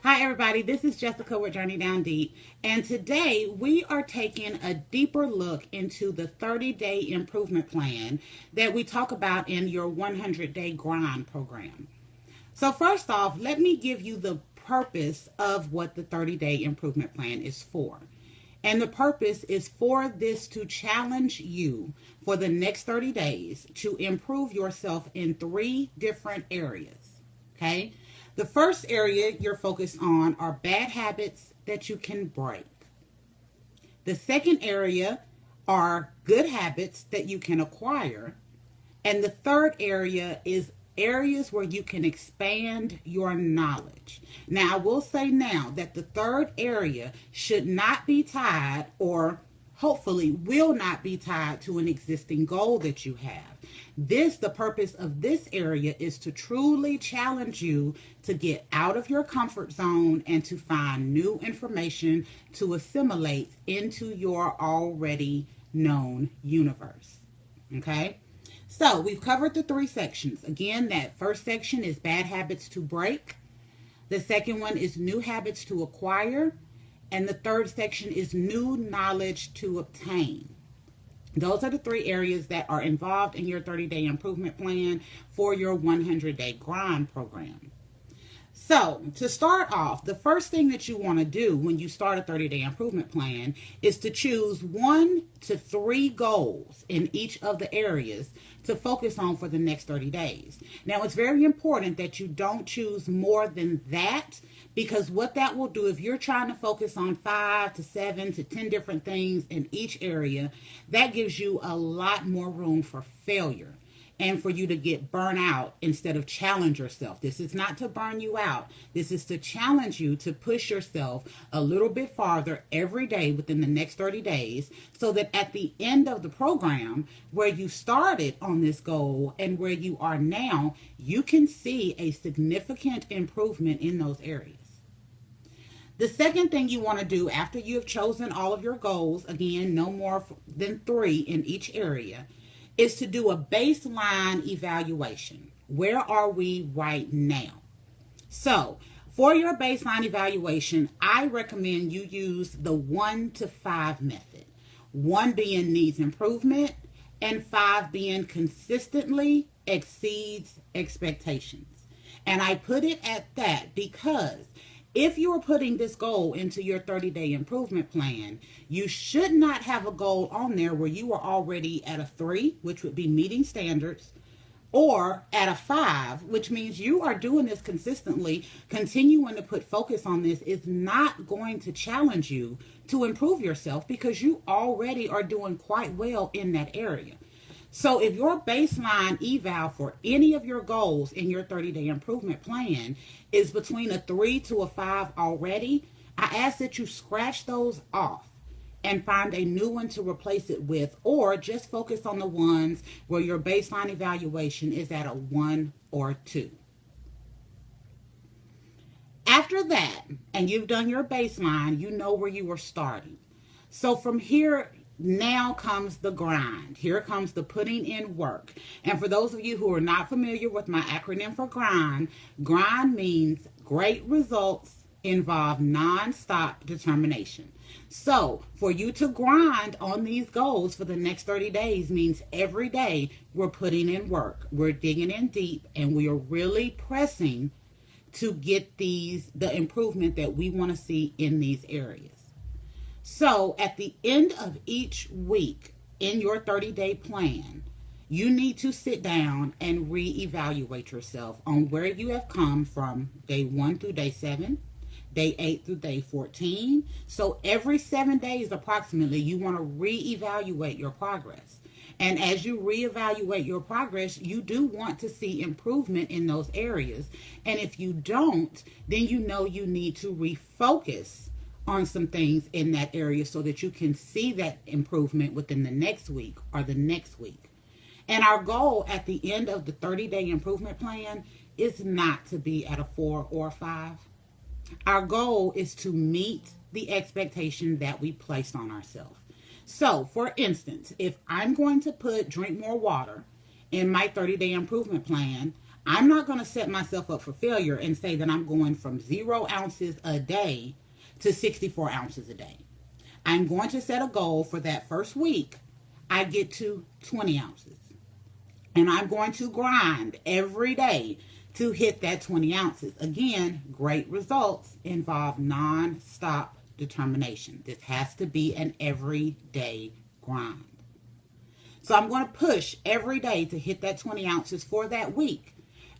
Hi, everybody. This is Jessica with Journey Down Deep. And today we are taking a deeper look into the 30-day improvement plan that we talk about in your 100-day grind program. So, first off, let me give you the purpose of what the 30-day improvement plan is for. And the purpose is for this to challenge you for the next 30 days to improve yourself in three different areas. Okay? The first area you're focused on are bad habits that you can break. The second area are good habits that you can acquire. And the third area is areas where you can expand your knowledge. Now, I will say now that the third area should not be tied, or hopefully will not be tied to an existing goal that you have. The purpose of this area is to truly challenge you to get out of your comfort zone and to find new information to assimilate into your already known universe. Okay? So we've covered the three sections. Again, that first section is bad habits to break. The second one is new habits to acquire. And the third section is new knowledge to obtain. Those are the three areas that are involved in your 30-day improvement plan for your 100-day grind program. So, to start off, the first thing that you want to do when you start a 30-day improvement plan is to choose 1 to 3 goals in each of the areas to focus on for the next 30 days. Now, it's very important that you don't choose more than that, because what that will do, if you're trying to focus on 5 to 7 to 10 different things in each area, that gives you a lot more room for failure and for you to get burnt out instead of challenge yourself. This is not to burn you out. This is to challenge you to push yourself a little bit farther every day within the next 30 days, so that at the end of the program, where you started on this goal and where you are now, you can see a significant improvement in those areas. The second thing you want to do after you have chosen all of your goals, again, no more than 3 in each area, is to do a baseline evaluation. Where are we right now? So, for your baseline evaluation, I recommend you use the 1 to 5 method. 1 being needs improvement, and 5 being consistently exceeds expectations. And I put it at that because if you are putting this goal into your 30-day improvement plan, you should not have a goal on there where you are already at a 3, which would be meeting standards, or at a 5, which means you are doing this consistently. Continuing to put focus on this is not going to challenge you to improve yourself, because you already are doing quite well in that area. So if your baseline eval for any of your goals in your 30-day improvement plan is between a 3 to a 5 already, I ask that you scratch those off and find a new one to replace it with, or just focus on the ones where your baseline evaluation is at a 1 or 2. After that, and you've done your baseline, you know where you are starting. So from here, now comes the grind. Here comes the putting in work. And for those of you who are not familiar with my acronym for grind, grind means great results involve non-stop determination. So for you to grind on these goals for the next 30 days means every day we're putting in work. We're digging in deep, and we are really pressing to get the improvement that we want to see in these areas. So at the end of each week in your 30-day plan, you need to sit down and reevaluate yourself on where you have come from day 1 through day 7, day 8 through day 14. So every 7 days approximately, you want to reevaluate your progress. And as you reevaluate your progress, you do want to see improvement in those areas. And if you don't, then you know you need to refocus on some things in that area so that you can see that improvement within the next week or the next week. And our goal at the end of the 30-day improvement plan is not to be at a 4 or a 5. Our goal is to meet the expectation that we placed on ourselves. So, for instance, if I'm going to put drink more water in my 30-day improvement plan, I'm not going to set myself up for failure and say that I'm going from 0 ounces a day to 64 ounces a day. I'm going to set a goal for that first week. I get to 20 ounces. And I'm going to grind every day to hit that 20 ounces. Again, great results involve non-stop determination. This has to be an everyday grind. So I'm going to push every day to hit that 20 ounces for that week.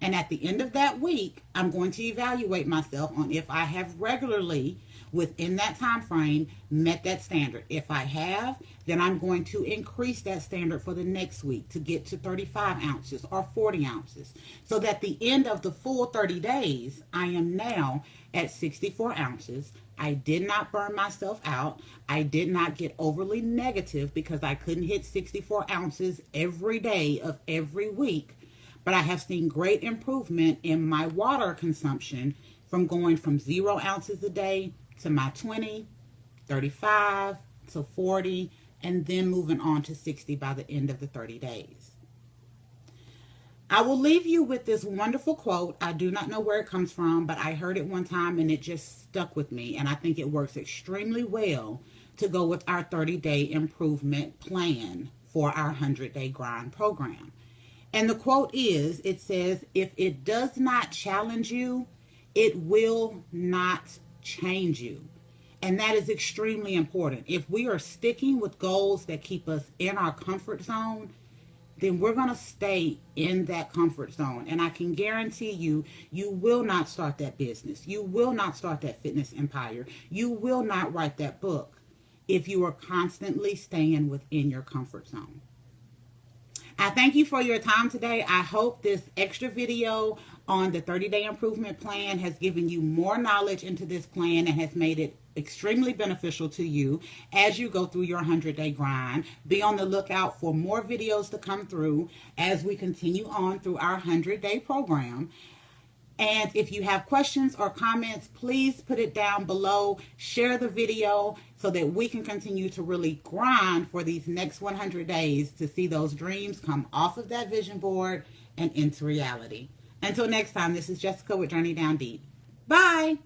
And at the end of that week, I'm going to evaluate myself on if I have regularly, within that time frame, met that standard. If I have, then I'm going to increase that standard for the next week to get to 35 ounces or 40 ounces. So that at the end of the full 30 days, I am now at 64 ounces. I did not burn myself out. I did not get overly negative because I couldn't hit 64 ounces every day of every week. But I have seen great improvement in my water consumption from going from 0 ounces a day to my 20, 35 to 40, and then moving on to 60 by the end of the 30 days. I will leave you with this wonderful quote. I do not know where it comes from, but I heard it one time and it just stuck with me. And I think it works extremely well to go with our 30-day improvement plan for our 100-day grind program. And the quote is, it says, if it does not challenge you, it will not change you. And that is extremely important. If we are sticking with goals that keep us in our comfort zone, then we're going to stay in that comfort zone. And I can guarantee you, you will not start that business. You will not start that fitness empire. You will not write that book if you are constantly staying within your comfort zone. I thank you for your time today. I hope this extra video on the 30-day improvement plan has given you more knowledge into this plan and has made it extremely beneficial to you as you go through your 100-day grind. Be on the lookout for more videos to come through as we continue on through our 100-day program. And if you have questions or comments, please put it down below. Share the video so that we can continue to really grind for these next 100 days to see those dreams come off of that vision board and into reality. Until next time, this is Jessica with Journey Down Deep. Bye.